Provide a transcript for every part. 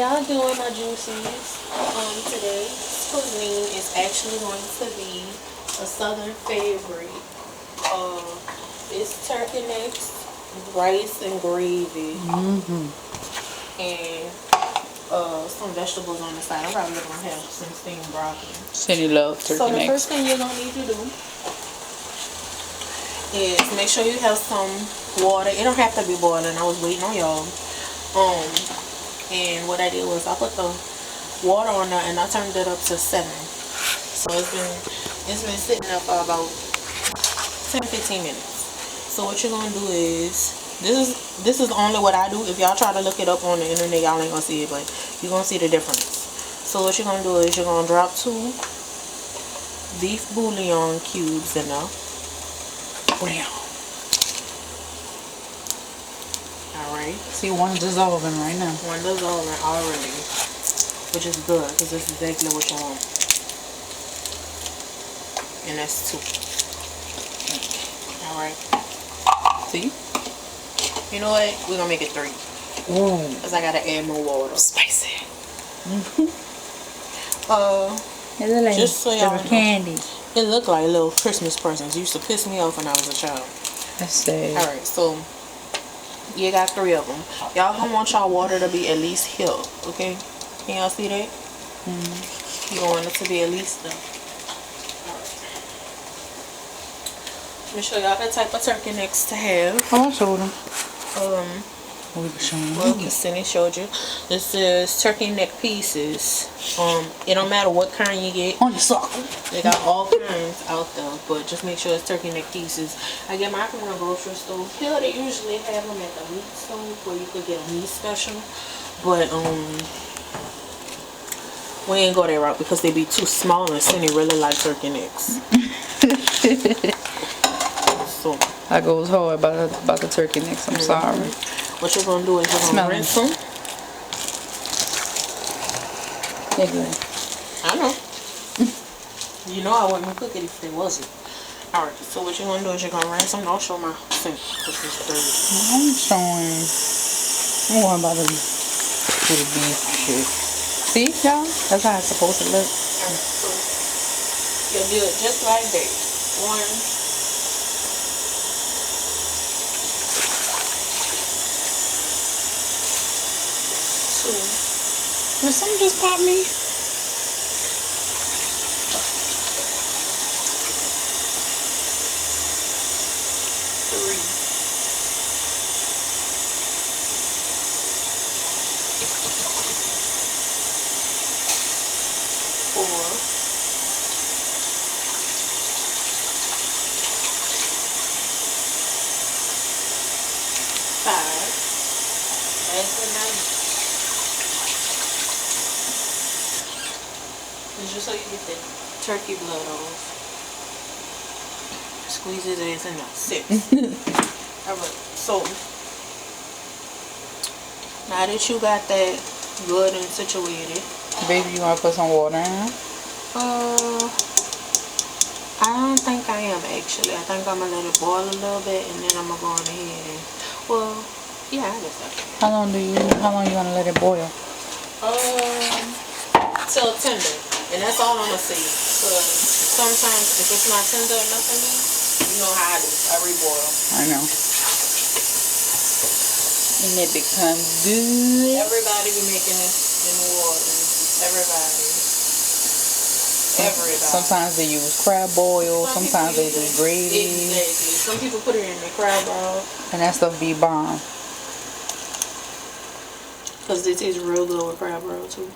y'all doing my juices? Today's cuisine is actually going to be a southern favorite. It's turkey necks, rice and gravy, and some vegetables on the side. I'm probably gonna have some steamed broccoli. Cindy loves turkey necks. So the first thing you're gonna need to do is make sure you have some water. It don't have to be boiling. I was waiting on y'all. And what I did was I put the water on there and I turned it up to 7. So it's been sitting there for about 10-15 minutes. So what you're gonna do is this is only what I do. If y'all try to look it up on the internet, y'all ain't gonna see it, but you're gonna see the difference. So what you're gonna do is you're gonna drop 2 beef bouillon cubes in there. Alright. See, one's dissolving right now. One dissolving already, which is good because this is exactly what you want. And that's 2. Alright. See? You know what? We're gonna make it 3. Because I gotta add more water. Spicy. It look like just so y'all know, candy. it looked like little Christmas presents. It used to piss me off when I was a child. Let's see. Alright, so you got 3 of them. Y'all gonna want y'all water to be at least here, okay? Can y'all see that? You want it to be at least there. Let me show y'all the type of turkey necks to have. Oh, I showed them. Well, Cindy showed you. This is turkey neck pieces. It don't matter what kind you get. On the sock. They got all kinds out there, but just make sure it's turkey neck pieces. I get mine from the grocery store. Here they usually have them at the meat stove where you could get a meat special, but we ain't go that route because they be too small and Cindy really like turkey necks. So I goes hard about the turkey necks. I'm sorry. what you're gonna do is you're gonna rinse them. I know. You know I wouldn't cook it if it wasn't. Alright, so what you're gonna do is you're gonna rinse them. I'll show my sink because it's dirty. I'm showing. I'm going about the beef shit. See, y'all? That's how it's supposed to look. So you'll do it just like that. 1, 2. Did something just pop me? 3. 4. 5. That's the 9. Just so you get the turkey blood off. Squeeze his ass in there. 6. Alright, so now that you got that good and situated, Baby, you want to put some water in? I don't think I am actually. I think I'm gonna let it boil a little bit and then I'm gonna go on ahead and, well, yeah, I guess I can. How long you gonna let it boil? Till tender. And that's all I'm gonna say. Because sometimes if it's not tender enough for me, you know how I do. I reboil. I know. And it becomes good. Everybody be making this in New Orleans. Everybody. Sometimes they use crab boil. Sometimes they do gravy. Exactly. Some people put it in their crab boil. And that stuff be bomb. Because they taste real good with crab boil too.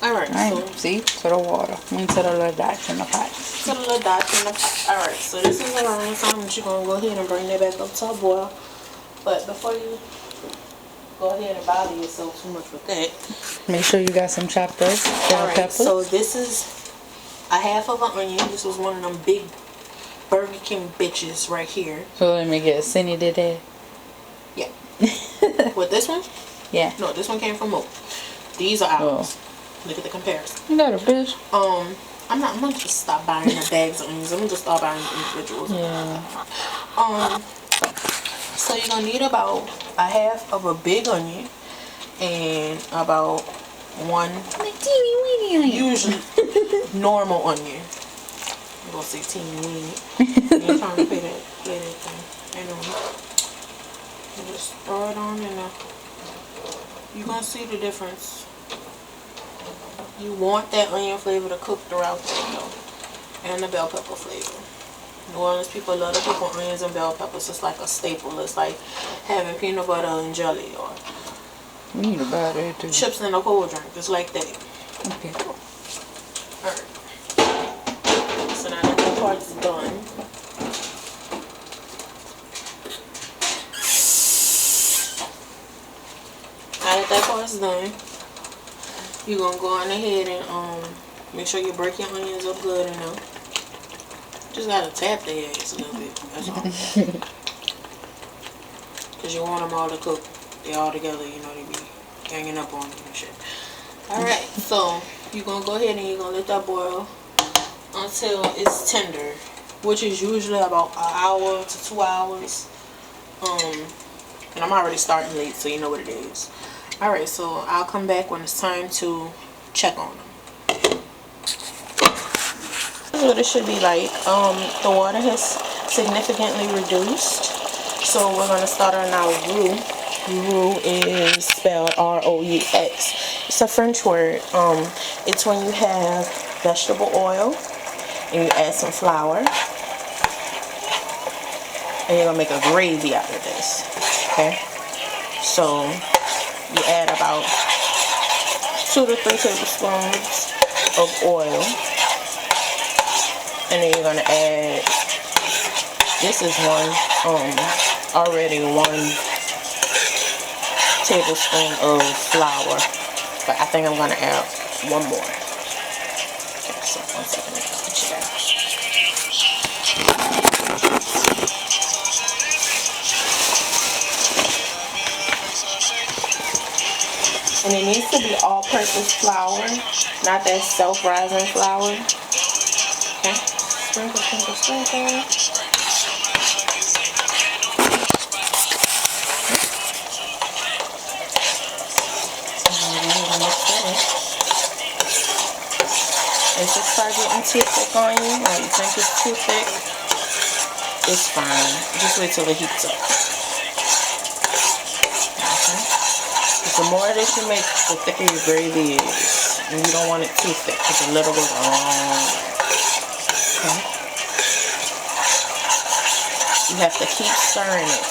Alright, so see, to the water. I mean, to the little dots in the pot. To the little dots in the pot. Alright, so this is around time that you're going to go ahead and bring that back up to a boil. But before you go ahead and bother yourself too much with that, make sure you got some chopped up bell peppers. So this is a half of an onion. This was one of them big Burger King bitches right here. So let me guess, Cindy did that? Yeah. With this one? Yeah. No, this one came from Mo. These are ours. Look at the comparison. You got a bitch. I'm gonna just stop buying the bags of onions. I'm gonna just start buying individuals. Yeah. So you're gonna need about a half of a big onion, and about one usually normal onion. I'm gonna say teeny weeny. You ain't trying to play that thing. Anyway, you just throw it on in there. You're gonna see the difference. You want that onion flavor to cook throughout the meal, and the bell pepper flavor. New Orleans people love to cook with onions and bell peppers. It's like a staple. It's like having peanut butter and jelly, or we need to buy that too. Chips in a cold drink. It's like that. Okay. Alright. So now that the part's done, now that part's done, you're gonna go on ahead and make sure you break your onions up good enough. Just gotta tap the eggs a little bit. That's all. Cause you want them all to cook. They all together, you know, they be hanging up on you and shit. Alright, so you're gonna go ahead and you're gonna let that boil until it's tender, which is usually about an hour to 2 hours. And I'm already starting late, so you know what it is. Alright, so I'll come back when it's time to check on them. This is what it should be like. The water has significantly reduced, so we're gonna start on our roux. Roux is spelled R-O-U-X. It's a French word. It's when you have vegetable oil and you add some flour, and you're gonna make a gravy out of this. Okay, so you add about 2 to 3 tablespoons of oil, and then you're gonna add, this is already 1 tablespoon of flour, but I think I'm gonna add 1 more. Okay, so 1 second, I'll put you back. And it needs to be all-purpose flour, not that self-rising flour. Okay, sprinkle, sprinkle, sprinkle. If it starts getting too thick on you, or you think it's too thick, it's fine. Just wait till it heats up. Okay. The more that you make, the thicker your gravy is. And you don't want it too thick, because a little goes a long way. Okay. You have to keep stirring it.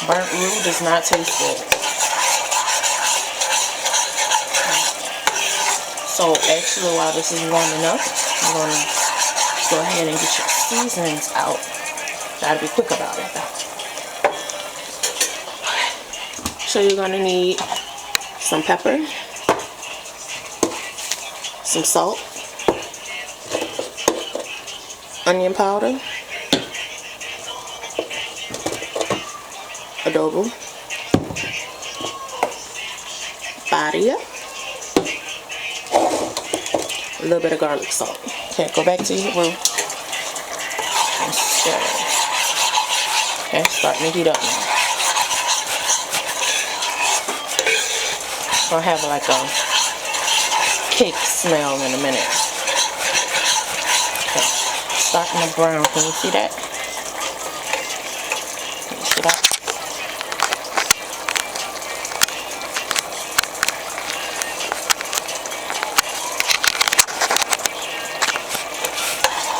Burnt roux does not taste good. So actually, while this is warming up, I'm going to go ahead and get your seasonings out. Gotta be quick about it though. So you're going to need some pepper, some salt, onion powder, adobo, barilla, a little bit of garlic salt. Okay, go back to your roux and stir. Okay, starting to heat up now. Gonna have like a cake smell in a minute. Okay, starting to brown. Can you see that? Can you see that?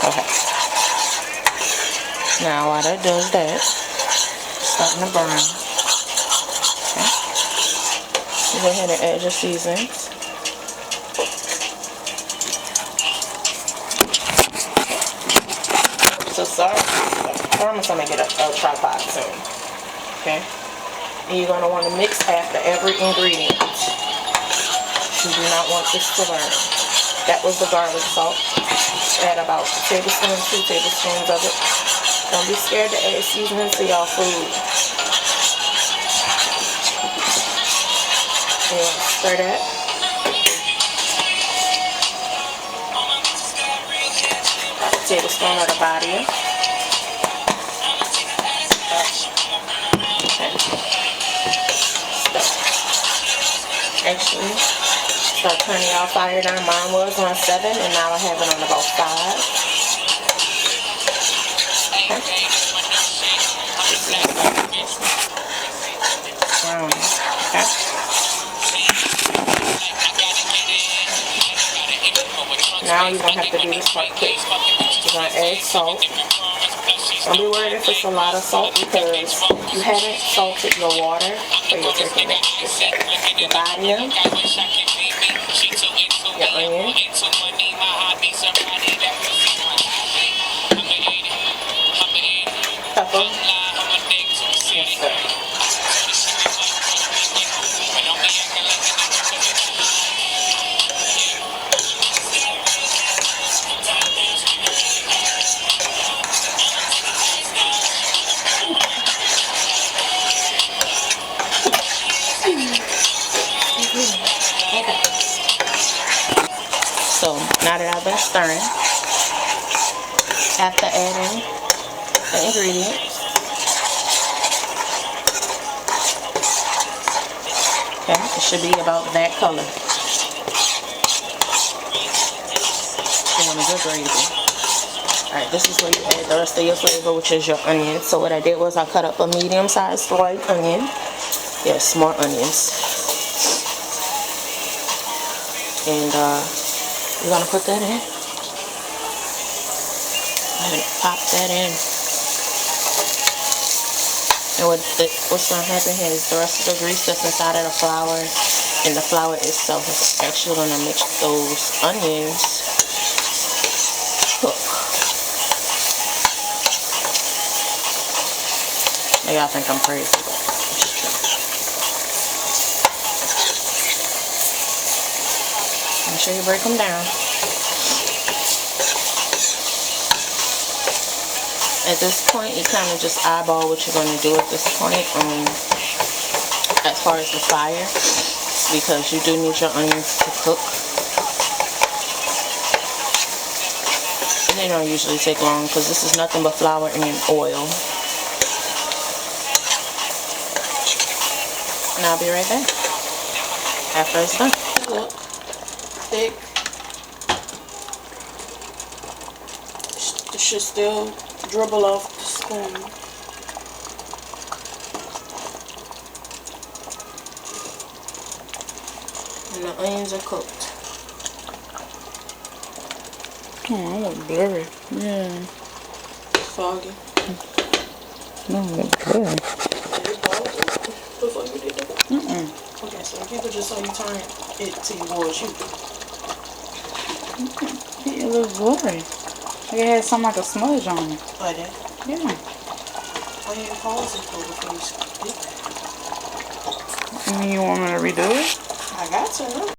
Okay. Now while that does that, starting to brown. Okay. You go ahead and add your seasonings. So sorry, I'm gonna get a tripod soon. Okay. And you're gonna want to mix after every ingredient. You do not want this to burn. That was the garlic salt. Add about 2 tablespoons of it. Don't be scared to add seasoning to y'all food. And stir that. About a tablespoon of the barilla. Okay. Stir. actually. Start turning y'all fire down. Mine was on 7 and now I have it on about 5. Okay. Brown. Okay. Now you're gonna have to do this part quick. You're gonna add salt. Don't be worried if it's a lot of salt because you haven't salted your water for your turkey mix. Your body, your onion, pepper, yes sir. Okay. So now that I've been stirring, after adding the ingredients, okay, it should be about that color. You want a good gravy. Alright, this is where you add the rest of your flavor, which is your onions. So what I did was I cut up a medium-sized white onion. Yes, more onions. And we're gonna put that in. And pop that in. And what's gonna happen here is the rest of the grease that's inside of the flour and the flour itself is actually gonna make those onions cook. Maybe y'all think I'm crazy, but it's true. Make sure you break them down. At this point, you kind of just eyeball what you're going to do at this point as far as the fire, because you do need your onions to cook. And they don't usually take long because this is nothing but flour and oil. And I'll be right back after it's done. Look, thick. It should still dribble off the spoon. And the onions are cooked. Oh, I look blurry. Yeah. Foggy. No, it looks blurry. Before you did that? Okay, so keep it just so you turn it to your board shoot. It looks blurry. Like it has something like a smudge on it. Oh, it did? Yeah. Why you pause it for before you speak? You want me to redo it? I got to, no?